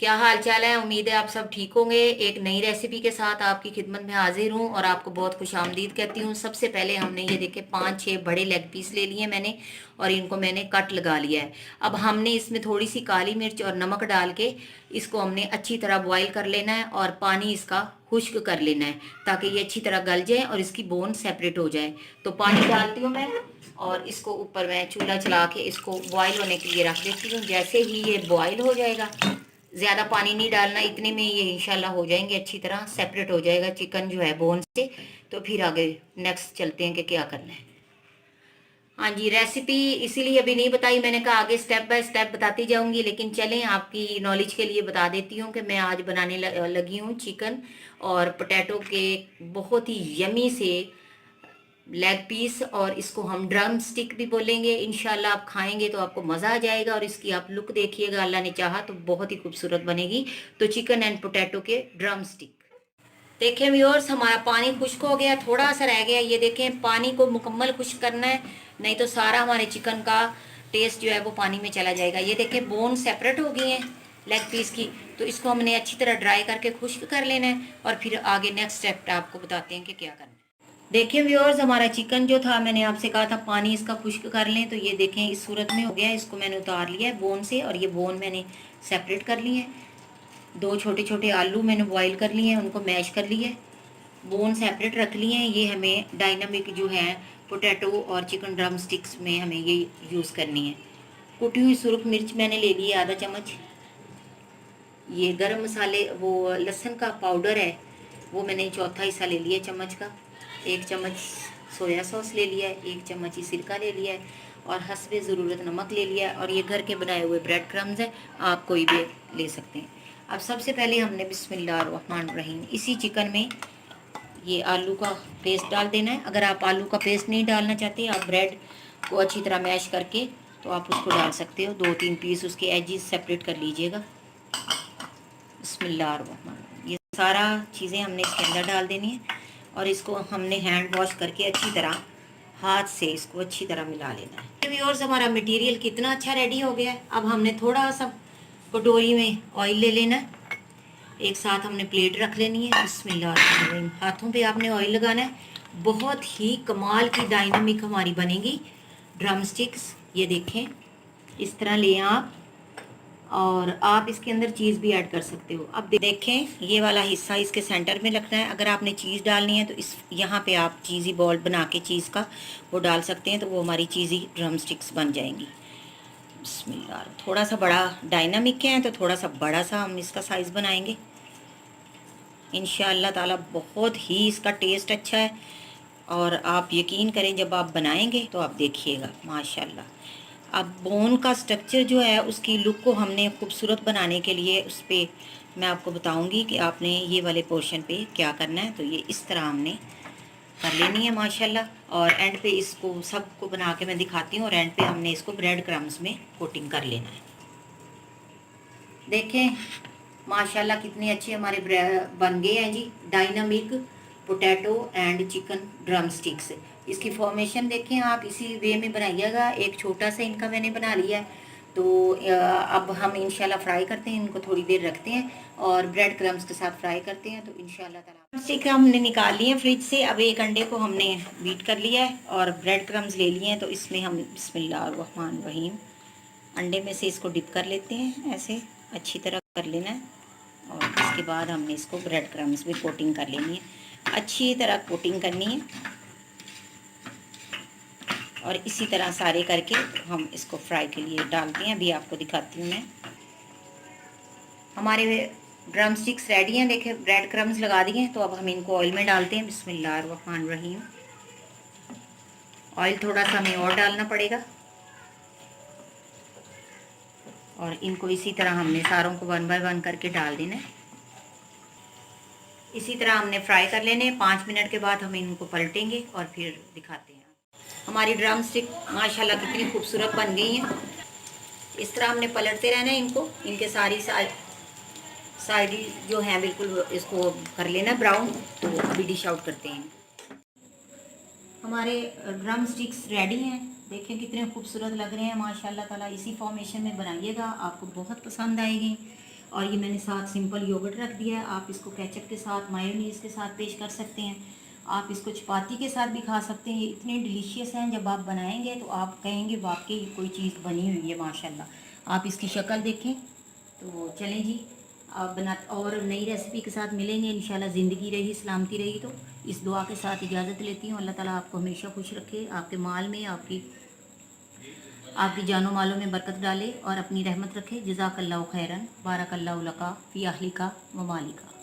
क्या हाल चाल है। उम्मीद है आप सब ठीक होंगे। एक नई रेसिपी के साथ आपकी खिदमत में हाजिर हूँ और आपको बहुत खुशामदीद कहती हूँ। सबसे पहले हमने ये देखे 5-6 बड़े लेग पीस ले लिए मैंने और इनको मैंने कट लगा लिया है। अब हमने इसमें थोड़ी सी काली मिर्च और नमक डाल के इसको हमने अच्छी तरह बॉईल कर लेना है और पानी इसका खुश्क कर लेना है ताकि ये अच्छी तरह गल जाए और इसकी बोन सेपरेट हो जाए। तो पानी डालती हूँ मैं और इसको ऊपर मैं चूल्हा चला के इसको बॉईल होने के लिए रख देती हूँ। जैसे ही ये बॉईल हो जाएगा, ज़्यादा पानी नहीं डालना, इतने में ये इंशाल्लाह हो जाएंगे, अच्छी तरह सेपरेट हो जाएगा चिकन जो है बोन से। तो फिर आगे नेक्स्ट चलते हैं कि क्या करना है। हाँ जी, रेसिपी इसीलिए अभी नहीं बताई, मैंने कहा आगे स्टेप बाय स्टेप बताती जाऊंगी, लेकिन चलें आपकी नॉलेज के लिए बता देती हूँ कि मैं आज बनाने लगी हूँ चिकन और पोटैटो के बहुत ही यमी से लेग पीस। और इसको हम ड्रम स्टिक भी बोलेंगे। इंशाल्लाह आप खाएंगे तो आपको मज़ा आ जाएगा और इसकी आप लुक देखिएगा, अल्लाह ने चाहा तो बहुत ही खूबसूरत बनेगी। तो चिकन एंड पोटैटो के ड्रम स्टिक। देखें व्यूअर्स, हमारा पानी खुश्क हो गया, थोड़ा सा रह गया। ये देखें, पानी को मुकम्मल खुश्क करना है, नहीं तो सारा हमारे चिकन का टेस्ट जो है वो पानी में चला जाएगा। ये देखें, बोन सेपरेट हो गई है लेग पीस की। तो इसको हमने अच्छी तरह ड्राई करके खुश्क कर लेना है और फिर आगे नेक्स्ट स्टेप आपको बताते हैं कि क्या करना है। देखिए व्यूअर्स, हमारा चिकन जो था, मैंने आपसे कहा था पानी इसका खुश्क कर लें, तो ये देखें इस सूरत में हो गया है। इसको मैंने उतार लिया है बोन से और ये बोन मैंने सेपरेट कर ली है। 2 छोटे छोटे आलू मैंने बॉईल कर लिए हैं, उनको मैश कर लिए, बोन सेपरेट रख लिए हैं। ये हमें डायनामिक जो है पोटैटो और चिकन ड्रम स्टिक्स में हमें ये यूज़ करनी है। कुटी हुई सुरख मिर्च मैंने ले ली है आधा चम्मच। ये गरम मसाले, वो लहसुन का पाउडर है, वो मैंने चौथा हिस्सा ले लिया चम्मच का। 1 चम्मच सोया सॉस ले लिया है, 1 चम्मच ही सिरका ले लिया है और हस्बे ज़रूरत नमक ले लिया है। और ये घर के बनाए हुए ब्रेड क्रम्स है, आप कोई भी ले सकते हैं। अब सबसे पहले हमने बिस्मिल्लाहिर्रहमानिर्रहीम इसी चिकन में ये आलू का पेस्ट डाल देना है। अगर आप आलू का पेस्ट नहीं डालना चाहते, आप ब्रेड को अच्छी तरह मैश करके तो आप उसको डाल सकते हो। 2-3 पीस उसके एजिस सेपरेट कर लीजिएगा। बिस्मिल्लाहिर्रहमानिर्रहीम, ये सारा चीज़ें हमने इसके अंदर डाल देनी है और इसको हमने हैंड वॉश करके अच्छी तरह हाथ से इसको अच्छी तरह मिला लेना है। व्यूअर्स, हमारा मटेरियल कितना अच्छा रेडी हो गया है। अब हमने थोड़ा सा कटोरी में ऑयल ले लेना है, एक साथ हमने प्लेट रख लेनी है। बिस्मिल्लाहिर्रहमानिर्रहीम, हाथों पे आपने ऑयल लगाना है। बहुत ही कमाल की डायनामिक हमारी बनेगी ड्रम स्टिक्स। ये देखें, इस तरह लें आप और आप इसके अंदर चीज़ भी ऐड कर सकते हो। अब देखें, ये वाला हिस्सा इसके सेंटर में रखना है। अगर आपने चीज़ डालनी है तो इस यहाँ पे आप चीज़ी बॉल बना के चीज़ का वो डाल सकते हैं, तो वो हमारी चीज़ी ड्रम स्टिक्स बन जाएंगी। बिस्मिल्लाह, थोड़ा सा बड़ा डायनामिक है तो थोड़ा सा बड़ा सा हम इसका साइज़ बनाएंगे इंशाअल्लाह ताला। बहुत ही इसका टेस्ट अच्छा है और आप यकीन करें, जब आप बनाएंगे तो आप देखिएगा माशाल्लाह। अब बोन का स्ट्रक्चर जो है, उसकी लुक को हमने खूबसूरत बनाने के लिए उस पर मैं आपको बताऊंगी कि आपने ये वाले पोर्शन पे क्या करना है। तो ये इस तरह हमने कर लेनी है माशाल्लाह। और एंड पे इसको सबको बना के मैं दिखाती हूँ और एंड पे हमने इसको ब्रेड क्रम्स में कोटिंग कर लेना है। देखें माशाल्लाह कितने अच्छे हमारे बन गए हैं जी, dynamic potato and chicken drumsticks. इसकी फॉर्मेशन देखें आप, इसी वे में बनाइएगा। एक छोटा सा इनका मैंने बना लिया है। तो अब हम इंशाल्लाह फ्राई करते हैं, इनको थोड़ी देर रखते हैं और ब्रेड क्रम्स के साथ फ्राई करते हैं। तो इंशाल्लाह ताला स्टिक हमने निकाल लिए हैं फ्रिज से। अब एक अंडे को हमने बीट कर लिया है और ब्रेड क्रम्स ले लिए हैं। तो इसमें हम बिस्मिल्लाहिर्रहमानिर्रहीम अंडे में से इसको डिप कर लेते हैं, ऐसे अच्छी तरह कर लेना है। और इसके बाद हमने इसको ब्रेड क्रम्स भी कोटिंग कर लेनी है, अच्छी तरह कोटिंग करनी है। और इसी तरह सारे करके हम इसको फ्राई के लिए डालते हैं। अभी आपको दिखाती हूँ मैं। हमारे ड्रम स्टिक्स रेडी हैं, देखें ब्रेड क्रम्स लगा दिए हैं। तो अब हम इनको ऑयल में डालते हैं। बिस्मिल्लाहिर्रहमानिर्रहीम, ऑयल थोड़ा सा हमें और डालना पड़ेगा और इनको इसी तरह हमने सारों को 1 बाय 1 करके डाल देना है। इसी तरह हमने फ्राई कर लेने। 5 मिनट के बाद हम इनको पलटेंगे और फिर दिखाते हैं। हमारी ड्रम स्टिक माशाल्लाह कितनी खूबसूरत बन गई हैं। इस तरह हमने पलटते रहना है इनको, इनके सारी साइड जो हैं बिल्कुल इसको कर लेना ब्राउन। तो अभी डिश आउट करते हैं। हमारे ड्रम स्टिक्स रेडी हैं, देखें कितने खूबसूरत लग रहे हैं माशाल्लाह ताला। इसी फॉर्मेशन में बनाइएगा, आपको बहुत पसंद आएगी। और ये मैंने साथ सिंपल योगर्ट रख दिया है। आप इसको केचप के साथ, मायोनीज़ के साथ पेश कर सकते हैं। आप इसको चपाती के साथ भी खा सकते हैं। ये इतने डिलीशियस हैं, जब आप बनाएंगे तो आप कहेंगे वाकई कोई चीज़ बनी हुई है माशाल्लाह। आप इसकी शक्ल देखें। तो चलें जी, आप बना और नई रेसिपी के साथ मिलेंगे इंशाल्लाह। ज़िंदगी रही, सलामती रही। तो इस दुआ के साथ इजाज़त लेती हूँ। अल्लाह ताला आपको हमेशा खुश रखे, आपके माल में, आपकी जानो मालों में बरकत डाले और अपनी रहमत रखे। जज़ाकल्लाहु खैरन, बारकल्लाहु लका फ़ी अहलिका व मालिका।